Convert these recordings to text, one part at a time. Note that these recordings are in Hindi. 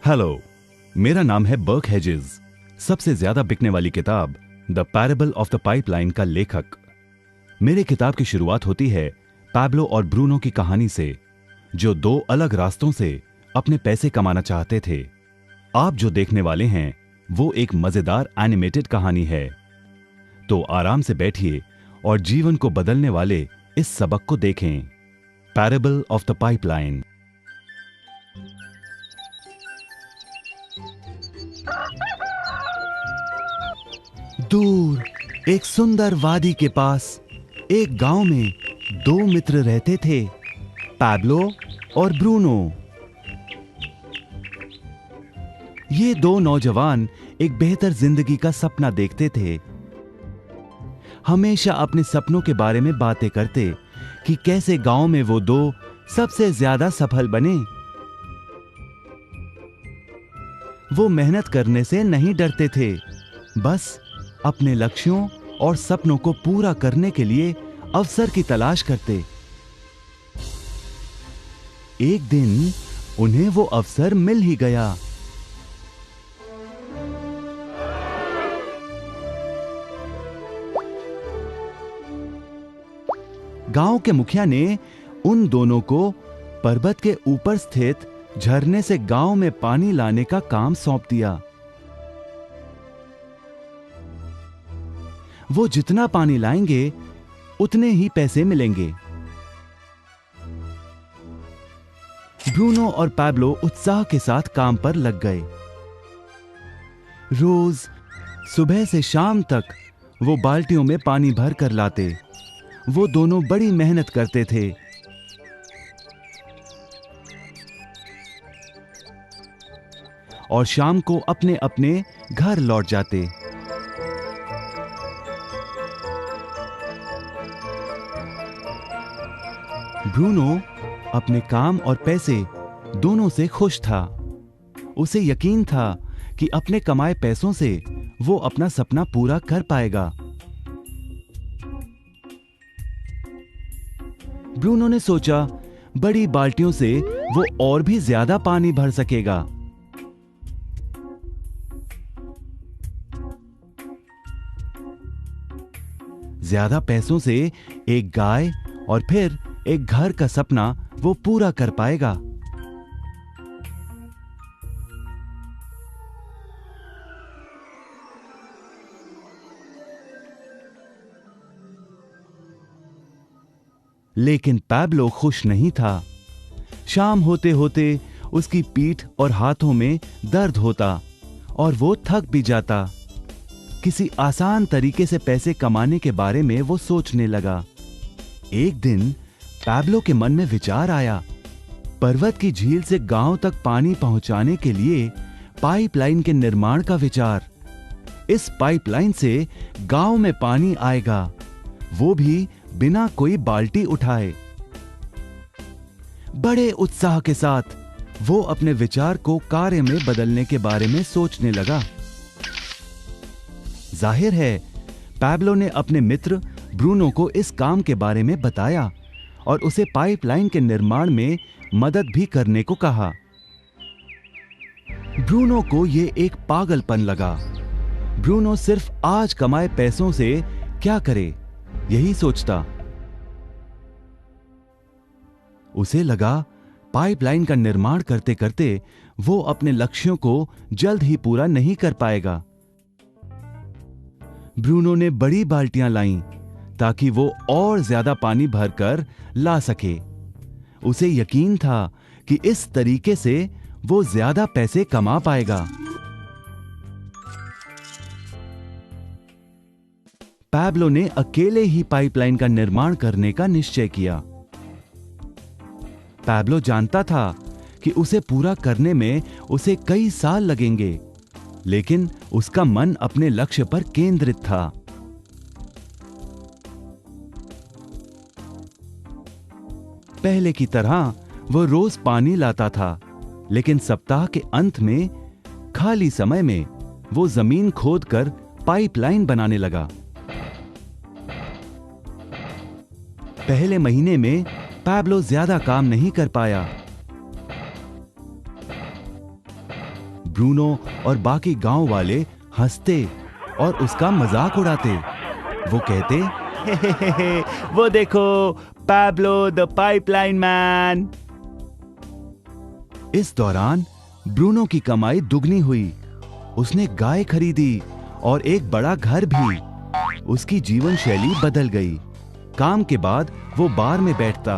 हेलो, मेरा नाम है बर्क हेजेस। सबसे ज्यादा बिकने वाली किताब the parable of the pipeline का लेखक। मेरे किताब की शुरुआत होती है पैब्लो और ब्रूनो की कहानी से, जो दो अलग रास्तों से अपने पैसे कमाना चाहते थे। आप जो देखने वाले हैं वो एक मजेदार एनिमेटेड कहानी है। तो आराम से बैठिए और जीवन को बदलने वाले इस सबक को देखें, पैरेबल ऑफ द पाइपलाइन। दूर एक सुंदर वादी के पास एक गांव में दो मित्र रहते थे, पैब्लो और ब्रूनो। ये दो नौजवान एक बेहतर जिंदगी का सपना देखते थे। हमेशा अपने सपनों के बारे में बातें करते कि कैसे गांव में वो दो सबसे ज्यादा सफल बने। वो मेहनत करने से नहीं डरते थे, बस अपने लक्ष्यों और सपनों को पूरा करने के लिए अवसर की तलाश करते। एक दिन उन्हें वो अवसर मिल ही गया। गांव के मुखिया ने उन दोनों को पर्वत के ऊपर स्थित झरने से गांव में पानी लाने का काम सौंप दिया। वो जितना पानी लाएंगे उतने ही पैसे मिलेंगे। ब्रूनो और पैब्लो उत्साह के साथ काम पर लग गए। रोज सुबह से शाम तक वो बाल्टियों में पानी भर कर लाते। वो दोनों बड़ी मेहनत करते थे। और शाम को अपने अपने घर लौट जाते। ब्रूनो अपने काम और पैसे दोनों से खुश था। उसे यकीन था कि अपने कमाए पैसों से वो अपना सपना पूरा कर पाएगा। ब्रूनो ने सोचा बड़ी बाल्टियों से वो और भी ज्यादा पानी भर सकेगा। ज्यादा पैसों से एक गाय और फिर एक घर का सपना वो पूरा कर पाएगा। लेकिन पैब्लो खुश नहीं था। शाम होते होते उसकी पीठ और हाथों में दर्द होता और वो थक भी जाता। किसी आसान तरीके से पैसे कमाने के बारे में वो सोचने लगा। एक दिन पैब्लो के मन में विचार आया, पर्वत की झील से गांव तक पानी पहुंचाने के लिए पाइपलाइन के निर्माण का विचार। इस पाइपलाइन से गांव में पानी आएगा, वो भी बिना कोई बाल्टी उठाए। बड़े उत्साह के साथ वो अपने विचार को कार्य में बदलने के बारे में सोचने लगा। जाहिर है पैब्लो ने अपने मित्र ब्रूनो को इस काम के बारे में बताया और उसे पाइपलाइन के निर्माण में मदद भी करने को कहा। ब्रूनो को यह एक पागलपन लगा। ब्रूनो सिर्फ आज कमाए पैसों से क्या करे, यही सोचता। उसे लगा पाइपलाइन का निर्माण करते करते वो अपने लक्ष्यों को जल्द ही पूरा नहीं कर पाएगा। ब्रूनो ने बड़ी बाल्टियां लाईं ताकि वो और ज्यादा पानी भरकर ला सके। उसे यकीन था कि इस तरीके से वो ज्यादा पैसे कमा पाएगा। पैब्लो ने अकेले ही पाइपलाइन का निर्माण करने का निश्चय किया। पैब्लो जानता था कि उसे पूरा करने में उसे कई साल लगेंगे, लेकिन उसका मन अपने लक्ष्य पर केंद्रित था। पहले की तरह वो रोज पानी लाता था, लेकिन सप्ताह के अंत में खाली समय में वो जमीन खोदकर पाइपलाइन बनाने लगा। पहले महीने में पैब्लो ज्यादा काम नहीं कर पाया। ब्रूनो और बाकी गांव वाले हंसते और उसका मजाक उड़ाते। वो कहते, हे, वो देखो, पैब्लो द पाइपलाइन मैन। इस दौरान ब्रूनो की कमाई दुगनी हुई। उसने गाय खरीदी और एक बड़ा घर भी। उसकी जीवन शैली बदल गई। काम के बाद वो बार में बैठता।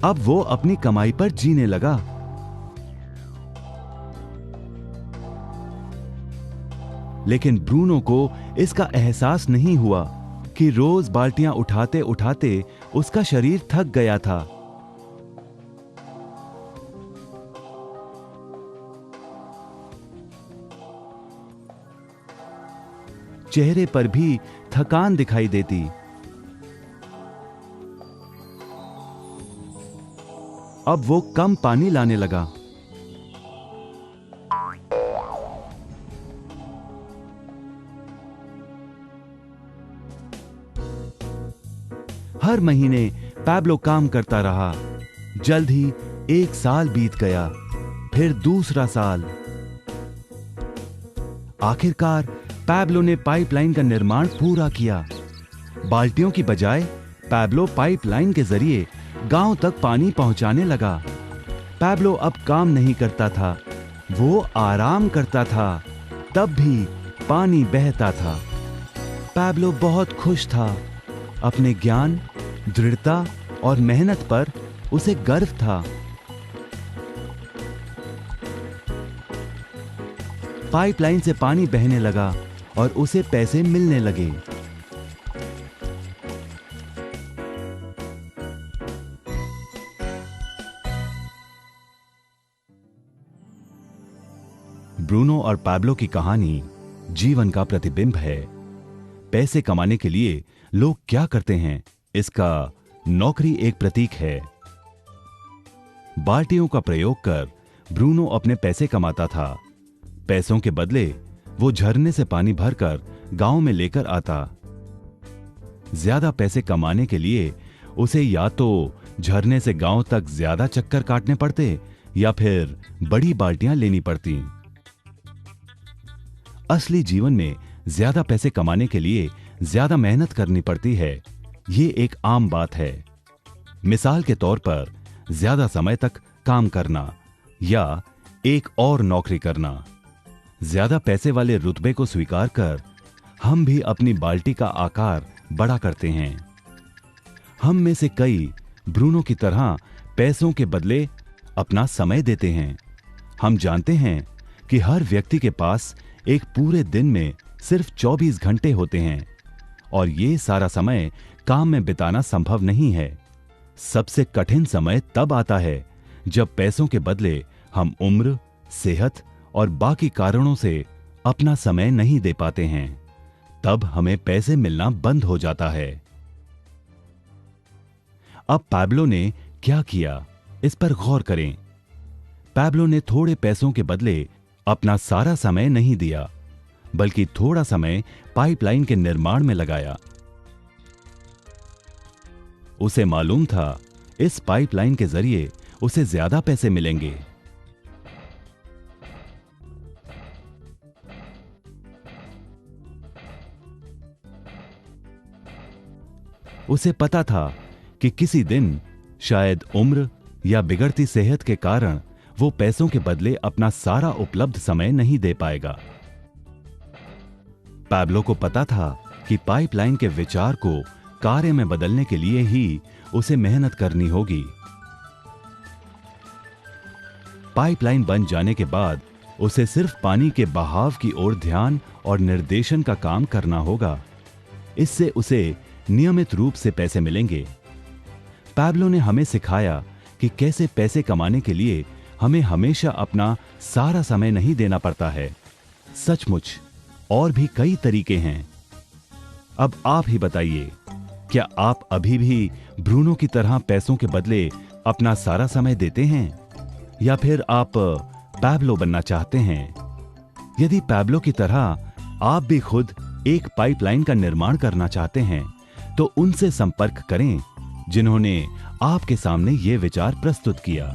अब वो अपनी कमाई पर जीने लगा। लेकिन ब्रूनो को इसका एहसास नहीं हुआ कि रोज बाल्टियां उठाते उठाते उसका शरीर थक गया था। चेहरे पर भी थकान दिखाई देती। अब वो कम पानी लाने लगा। हर महीने पैब्लो काम करता रहा। जल्द ही 1 साल बीत गया, फिर दूसरा साल। आखिरकार पैब्लो ने पाइपलाइन का निर्माण पूरा किया। बाल्टियों की बजाय पैब्लो पाइपलाइन के जरिए गांव तक पानी पहुंचाने लगा। पैब्लो अब काम नहीं करता था, वो आराम करता था। तब भी पानी बहता था। पैब्लो बहुत खुश था। अपने ज्ञान, दृढ़ता और मेहनत पर उसे गर्व था। पाइपलाइन से पानी बहने लगा और उसे पैसे मिलने लगे। ब्रूनो और पैब्लो की कहानी जीवन का प्रतिबिंब है। पैसे कमाने के लिए लोग क्या करते हैं, इसका नौकरी एक प्रतीक है। बाल्टियों का प्रयोग कर ब्रूनो अपने पैसे कमाता था। पैसों के बदले वो झरने से पानी भरकर गांव में लेकर आता। ज्यादा पैसे कमाने के लिए उसे या तो झरने से गांव तक ज्यादा चक्कर काटने पड़ते या फिर बड़ी बाल्टियां लेनी पड़ती। असली जीवन में ज्यादा पैसे कमाने के लिए ज्यादा मेहनत करनी पड़ती है। ये एक आम बात है। मिसाल के तौर पर ज्यादा समय तक काम करना या एक और नौकरी करना। ज्यादा पैसे वाले रुतबे को स्वीकार कर हम भी अपनी बाल्टी का आकार बड़ा करते हैं। हम में से कई ब्रूनो की तरह पैसों के बदले अपना समय देते हैं। हम जानते हैं कि हर व्यक्ति के पास एक पूरे दिन में सिर्फ 24 घंटे होते हैं और ये सारा समय काम में बिताना संभव नहीं है। सबसे कठिन समय तब आता है जब पैसों के बदले हम उम्र, सेहत और बाकी कारणों से अपना समय नहीं दे पाते हैं। तब हमें पैसे मिलना बंद हो जाता है। अब पैब्लो ने क्या किया, इस पर गौर करें। पैब्लो ने थोड़े पैसों के बदले अपना सारा समय नहीं दिया, बल्कि थोड़ा समय पाइपलाइन के निर्माण में लगाया। उसे मालूम था इस पाइपलाइन के जरिए उसे ज्यादा पैसे मिलेंगे। उसे पता था कि किसी दिन शायद उम्र या बिगड़ती सेहत के कारण वो पैसों के बदले अपना सारा उपलब्ध समय नहीं दे पाएगा। पैब्लो को पता था कि पाइपलाइन के विचार को कार्य में बदलने के लिए ही उसे मेहनत करनी होगी। पाइपलाइन बन जाने के बाद उसे सिर्फ पानी के बहाव की ओर ध्यान और निर्देशन का काम करना होगा। इससे उसे नियमित रूप से पैसे मिलेंगे। पैब्लो ने हमें सिखाया कि कैसे पैसे कमाने के लिए हमें हमेशा अपना सारा समय नहीं देना पड़ता है। सचमुच और भी कई तरीके हैं। अब आप ही बताइए, क्या आप अभी भी ब्रूनो की तरह पैसों के बदले अपना सारा समय देते हैं या फिर आप पैब्लो बनना चाहते हैं? यदि पैब्लो की तरह आप भी खुद एक पाइपलाइन का निर्माण करना चाहते हैं तो उनसे संपर्क करें जिन्होंने आपके सामने यह विचार प्रस्तुत किया।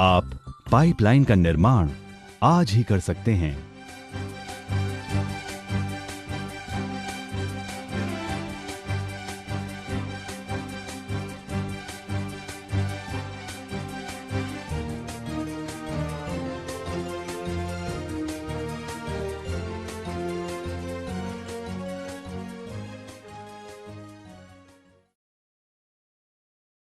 आप पाइपलाइन का निर्माण आज ही कर सकते हैं।